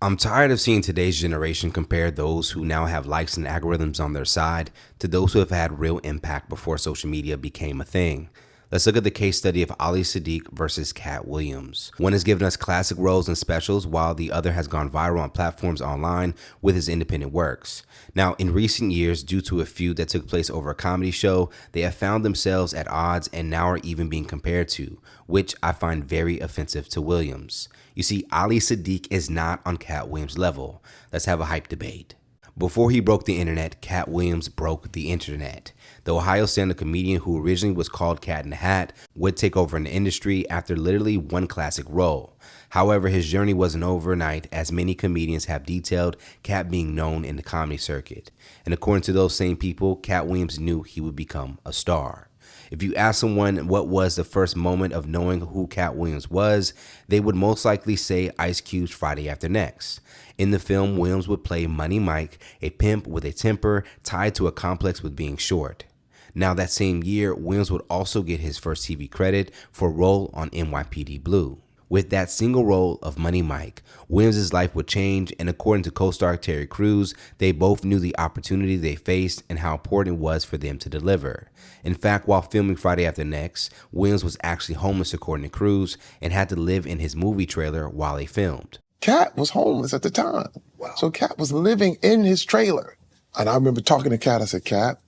I'm tired of seeing today's generation compare those who now have likes and algorithms on their side to those who have had real impact before social media became a thing. Let's look at the case study of Ali Siddiq versus Katt Williams. One has given us classic roles and specials, while the other has gone viral on platforms online with his independent works. Now, in recent years, due to a feud that took place over a comedy show, they have found themselves at odds and now are even being compared to, which I find very offensive to Williams. You see, Ali Siddiq is not on Katt Williams' level. Let's have a hype debate. Before he broke the internet, Katt Williams broke the internet. The Ohio stand-up comedian who originally was called Cat in the Hat would take over an industry after literally one classic role. However, his journey wasn't overnight, as many comedians have detailed Katt being known in the comedy circuit. And according to those same people, Katt Williams knew he would become a star. If you ask someone what was the first moment of knowing who Katt Williams was, they would most likely say Ice Cube's Friday After Next. In the film, Williams would play Money Mike, a pimp with a temper tied to a complex with being short. Now, that same year, Williams would also get his first TV credit for a role on NYPD Blue. With that single role of Money Mike, Williams' life would change, and according to co-star Terry Crews, they both knew the opportunity they faced and how important it was for them to deliver. In fact, while filming Friday After Next, Williams was actually homeless according to Crews and had to live in his movie trailer while they filmed. Katt was homeless at the time. Wow. So Katt was living in his trailer. And I remember talking to Katt, I said, Katt,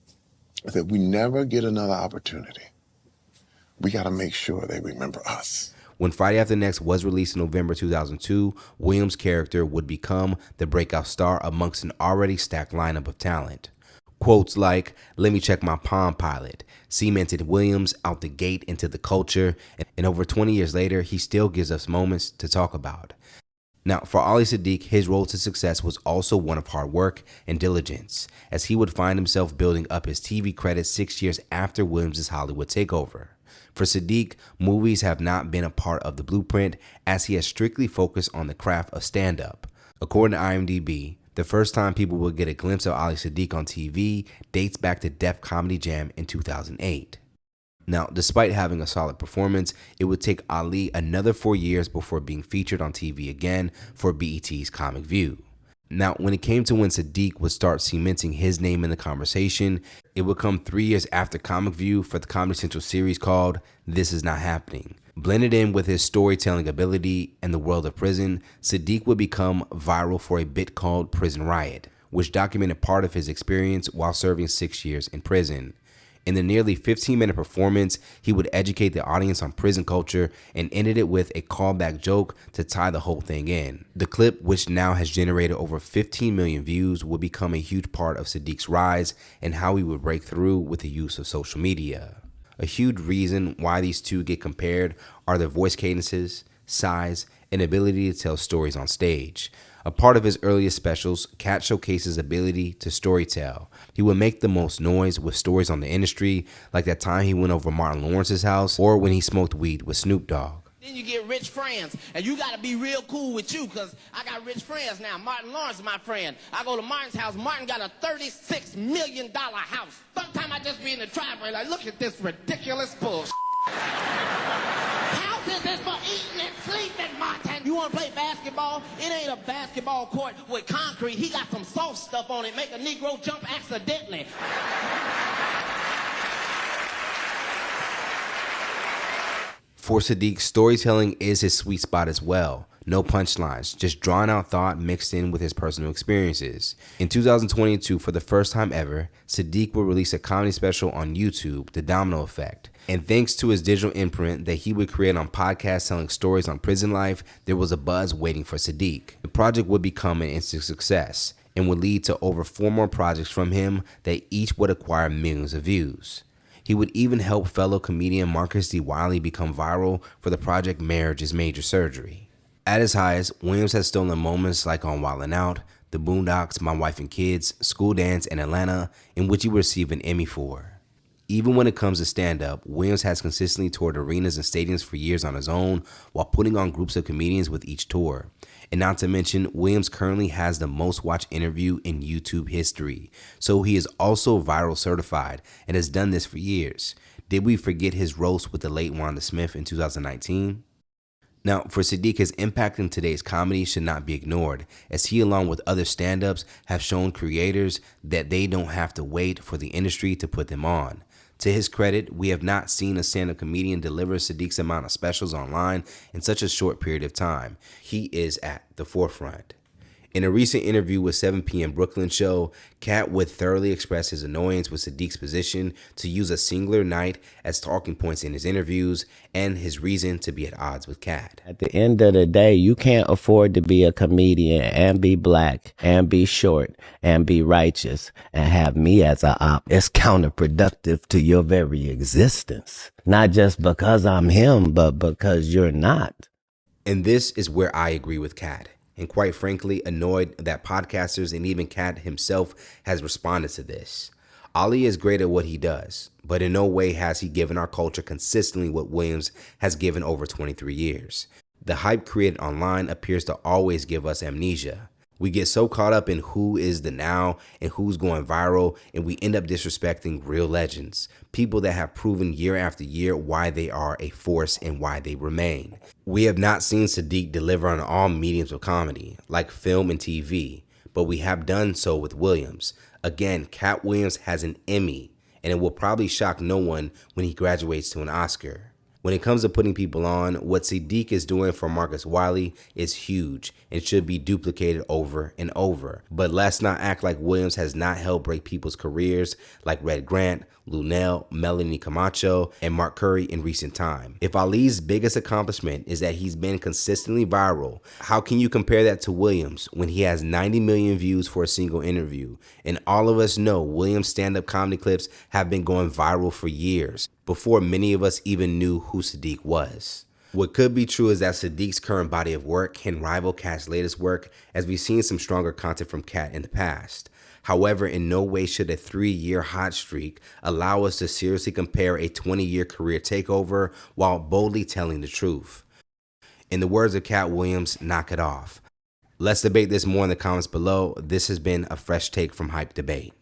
I said, we never get another opportunity. We got to make sure they remember us. When Friday After Next was released in November 2002, Williams' character would become the breakout star amongst an already stacked lineup of talent. Quotes like, "Let me check my Palm Pilot," cemented Williams out the gate into the culture, and over 20 years later, he still gives us moments to talk about. Now, for Ali Siddiq, his road to success was also one of hard work and diligence, as he would find himself building up his TV credits 6 years after Williams' Hollywood takeover. For Siddiq, movies have not been a part of the blueprint, as he has strictly focused on the craft of stand-up. According to IMDb, the first time people would get a glimpse of Ali Siddiq on TV dates back to Def Comedy Jam in 2008. Now, despite having a solid performance, it would take Ali another 4 years before being featured on TV again for BET's Comic View. Now, when it came to when Siddiq would start cementing his name in the conversation, it would come 3 years after Comic View for the Comedy Central series called This Is Not Happening. Blended in with his storytelling ability and the world of prison, Siddiq would become viral for a bit called Prison Riot, which documented part of his experience while serving 6 years in prison. In the nearly 15-minute performance, he would educate the audience on prison culture and ended it with a callback joke to tie the whole thing in. The clip, which now has generated over 15 million views, would become a huge part of Siddiq's rise and how he would break through with the use of social media. A huge reason why these two get compared are their voice cadences, size, and ability to tell stories on stage. A part of his earliest specials, Katt showcases his ability to storytell. He would make the most noise with stories on the industry, like that time he went over Martin Lawrence's house, or when he smoked weed with Snoop Dogg. Then you get rich friends, and you got to be real cool with you, because I got rich friends now. Martin Lawrence is my friend. I go to Martin's house. Martin got a $36 million house. Sometimes I just be in the driveway like, look at this ridiculous bullshit. House is this for eating and sleeping, Martin. You want to play basketball? It ain't a basketball court with concrete. He got some soft stuff on it. Make a Negro jump accidentally. For Siddiq, storytelling is his sweet spot as well. No punchlines, just drawn out thought mixed in with his personal experiences. In 2022, for the first time ever, Siddiq will release a comedy special on YouTube, The Domino Effect. And thanks to his digital imprint that he would create on podcasts telling stories on prison life, there was a buzz waiting for Siddiq. The project would become an instant success and would lead to over 4 more projects from him that each would acquire millions of views. He would even help fellow comedian Marcus D. Wiley become viral for the project Marriage is Major Surgery. At his highest, Williams has stolen moments like on Wildin' Out, The Boondocks, My Wife and Kids, School Dance, and Atlanta, in which he would receive an Emmy for. Even when it comes to stand-up, Williams has consistently toured arenas and stadiums for years on his own, while putting on groups of comedians with each tour. And not to mention, Williams currently has the most watched interview in YouTube history, so he is also viral certified and has done this for years. Did we forget his roast with the late Wanda Smith in 2019? Now, for Siddiq, his impact in today's comedy should not be ignored, as he, along with other stand-ups, have shown creators that they don't have to wait for the industry to put them on. To his credit, we have not seen a stand-up comedian deliver Siddiq's amount of specials online in such a short period of time. He is at the forefront. In a recent interview with 7 p.m. Brooklyn show, Katt would thoroughly express his annoyance with Siddiq's position to use a singular night as talking points in his interviews and his reason to be at odds with Katt. At the end of the day, you can't afford to be a comedian and be black and be short and be righteous and have me as a op. It's counterproductive to your very existence. Not just because I'm him, but because you're not. And this is where I agree with Katt, and quite frankly annoyed that podcasters and even Katt himself has responded to this. Ali is great at what he does, but in no way has he given our culture consistently what Williams has given over 23 years. The hype created online appears to always give us amnesia. We get so caught up in who is the now and who's going viral, and we end up disrespecting real legends, people that have proven year after year why they are a force and why they remain. We have not seen Siddiq deliver on all mediums of comedy, like film and TV, but we have done so with Williams. Again, Katt Williams has an Emmy, and it will probably shock no one when he graduates to an Oscar. When it comes to putting people on, what Siddiq is doing for Marcus Wiley is huge and should be duplicated over and over. But let's not act like Williams has not helped break people's careers like Red Grant, Lunel, Melanie Camacho, and Mark Curry in recent time. If Ali's biggest accomplishment is that he's been consistently viral, how can you compare that to Williams when he has 90 million views for a single interview? And all of us know Williams' stand-up comedy clips have been going viral for years, before many of us even knew who Siddiq was. What could be true is that Siddiq's current body of work can rival Katt's latest work, as we've seen some stronger content from Katt in the past. However, in no way should a 3-year hot streak allow us to seriously compare a 20-year career takeover while boldly telling the truth. In the words of Katt Williams, knock it off. Let's debate this more in the comments below. This has been a fresh take from Hype Debate.